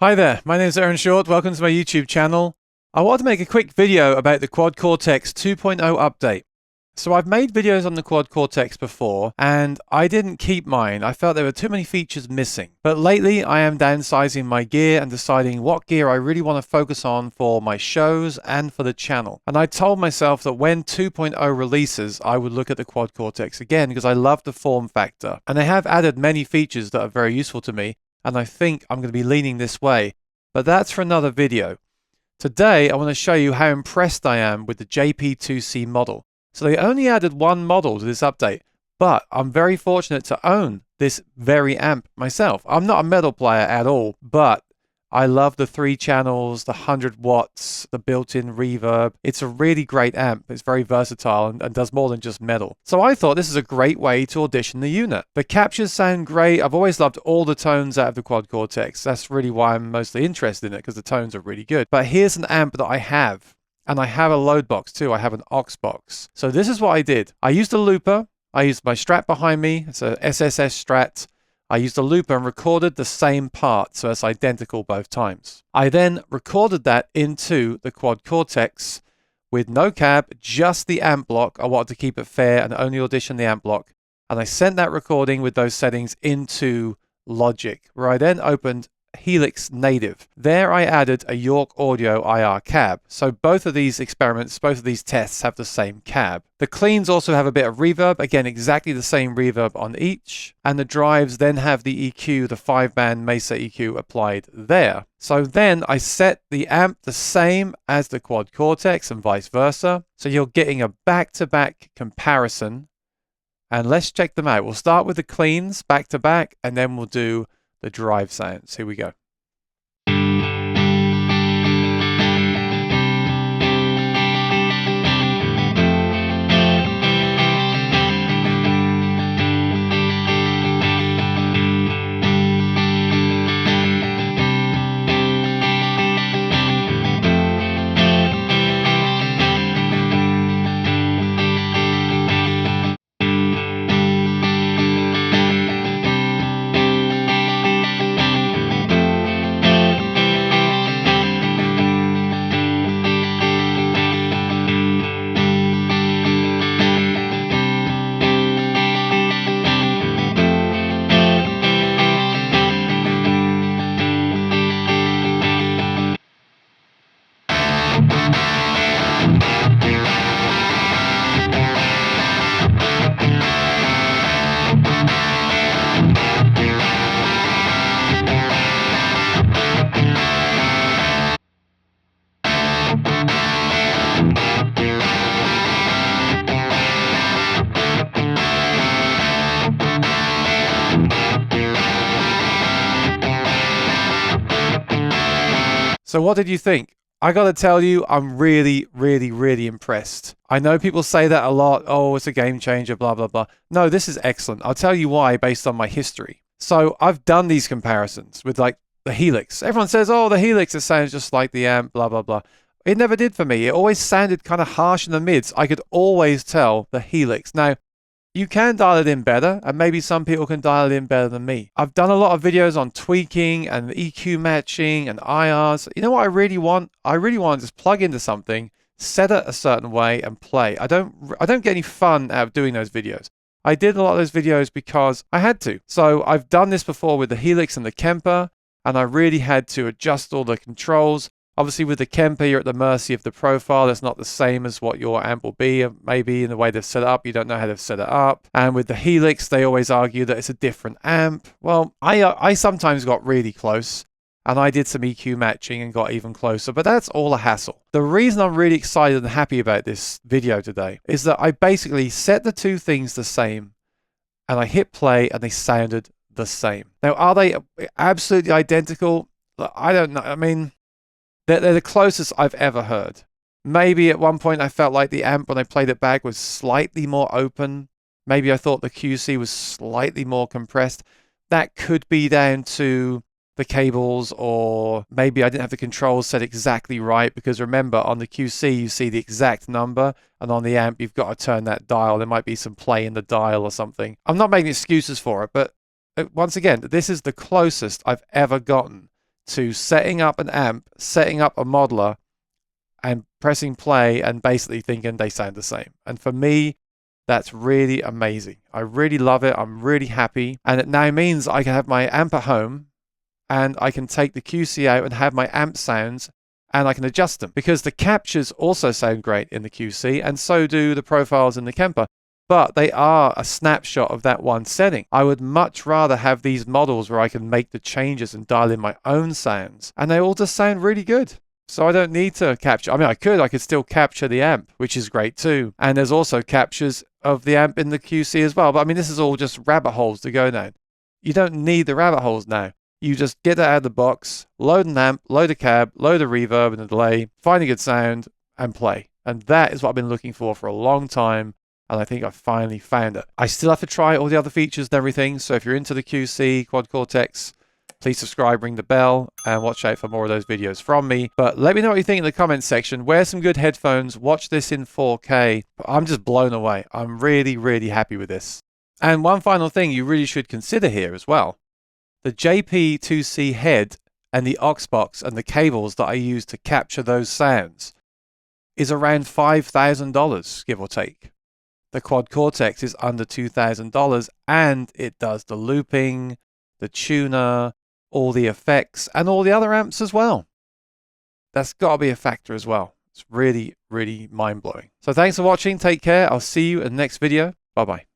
Hi there, my name is Aaron Short. Welcome to my YouTube channel. I want to make a quick video about the Quad Cortex 2.0 update. So I've made videos on the Quad Cortex before and I didn't keep mine. I felt there were too many features missing. But lately I am downsizing my gear and deciding what gear I really want to focus on for my shows and for the channel. And I told myself that when 2.0 releases, I would look at the Quad Cortex again because I love the form factor. And they have added many features that are very useful to me. And I think I'm going to be leaning this way. But that's for another video. Today I want to show you how impressed I am with the JP-2C model. So they only added one model to this update, but I'm very fortunate to own this very amp myself. I'm not a metal player at all, but I love the 3 channels, the 100 watts, the built-in reverb. It's a really great amp. It's very versatile and does more than just metal. So I thought this is a great way to audition the unit. The captures sound great. I've always loved all the tones out of the Quad Cortex. That's really why I'm mostly interested in it, because the tones are really good. But here's an amp that I have. And I have a load box too. I have an aux box. So this is what I did. I used a looper. I used my Strat behind me. It's a SSS Strat. I used a looper and recorded the same part, so it's identical both times. I then recorded that into the Quad Cortex with no cab, just the amp block. I wanted to keep it fair and only audition the amp block. And I sent that recording with those settings into Logic, where I then opened Helix Native. There I added a York Audio IR cab. So both of these experiments, both of these tests have the same cab. The cleans also have a bit of reverb, again exactly the same reverb on each, and the drives then have the EQ, the 5-band Mesa EQ applied there. So then I set the amp the same as the Quad Cortex and vice versa. So you're getting a back-to-back comparison, and let's check them out. We'll start with the cleans back-to-back, and then we'll do the drive sounds. Here we go. So what did you think? I gotta tell you, I'm really impressed. I know people say that a lot. Oh, it's a game changer, blah, blah, blah. No, this is excellent. I'll tell you why based on my history. So I've done these comparisons with like the Helix. Everyone says, oh, the Helix, it sounds just like the amp, blah, blah, blah. It never did for me. It always sounded kind of harsh in the mids. I could always tell the Helix. Now, you can dial it in better, and maybe some people can dial it in better than me. I've done a lot of videos on tweaking and EQ matching and IRs. You know what I really want? I really want to just plug into something, set it a certain way, and play. I don't get any fun out of doing those videos. I did a lot of those videos because I had to. So I've done this before with the Helix and the Kemper, and I really had to adjust all the controls. Obviously, with the Kemper, you're at the mercy of the profile. It's not the same as what your amp will be, maybe in the way they've set it up. You don't know how they've set it up. And with the Helix, they always argue that it's a different amp. Well, I sometimes got really close, and I did some EQ matching and got even closer, but that's all a hassle. The reason I'm really excited and happy about this video today is that I basically set the two things the same, and I hit play, and they sounded the same. Now, are they absolutely identical? I don't know. I mean, they're the closest I've ever heard. Maybe at one point I felt like the amp when I played it back was slightly more open. Maybe I thought the QC was slightly more compressed. That could be down to the cables, or maybe I didn't have the controls set exactly right, because remember, on the QC you see the exact number, and on the amp you've got to turn that dial. There might be some play in the dial or something. I'm not making excuses for it, but once again, this is the closest I've ever gotten to setting up an amp, setting up a modeler, and pressing play and basically thinking they sound the same. And for me, that's really amazing. I really love it. I'm really happy. And it now means I can have my amp at home and I can take the QC out and have my amp sounds and I can adjust them, because the captures also sound great in the QC and so do the profiles in the Kemper. But they are a snapshot of that one setting. I would much rather have these models where I can make the changes and dial in my own sounds. And they all just sound really good. So I don't need to capture. I mean, I could still capture the amp, which is great too. And there's also captures of the amp in the QC as well. But I mean, this is all just rabbit holes to go down. You don't need the rabbit holes now. You just get it out of the box, load an amp, load a cab, load a reverb and a delay, find a good sound and play. And that is what I've been looking for a long time. And I think I finally found it. I still have to try all the other features and everything. So if you're into the QC, Quad Cortex, please subscribe, ring the bell, and watch out for more of those videos from me. But let me know what you think in the comments section. Wear some good headphones. Watch this in 4K. I'm just blown away. I'm really, really happy with this. And one final thing you really should consider here as well. The JP-2C head and the aux box and the cables that I use to capture those sounds is around $5,000, give or take. The Quad Cortex is under $2,000 and it does the looping, the tuner, all the effects, and all the other amps as well. That's got to be a factor as well. It's really, really mind-blowing. So thanks for watching. Take care. I'll see you in the next video. Bye-bye.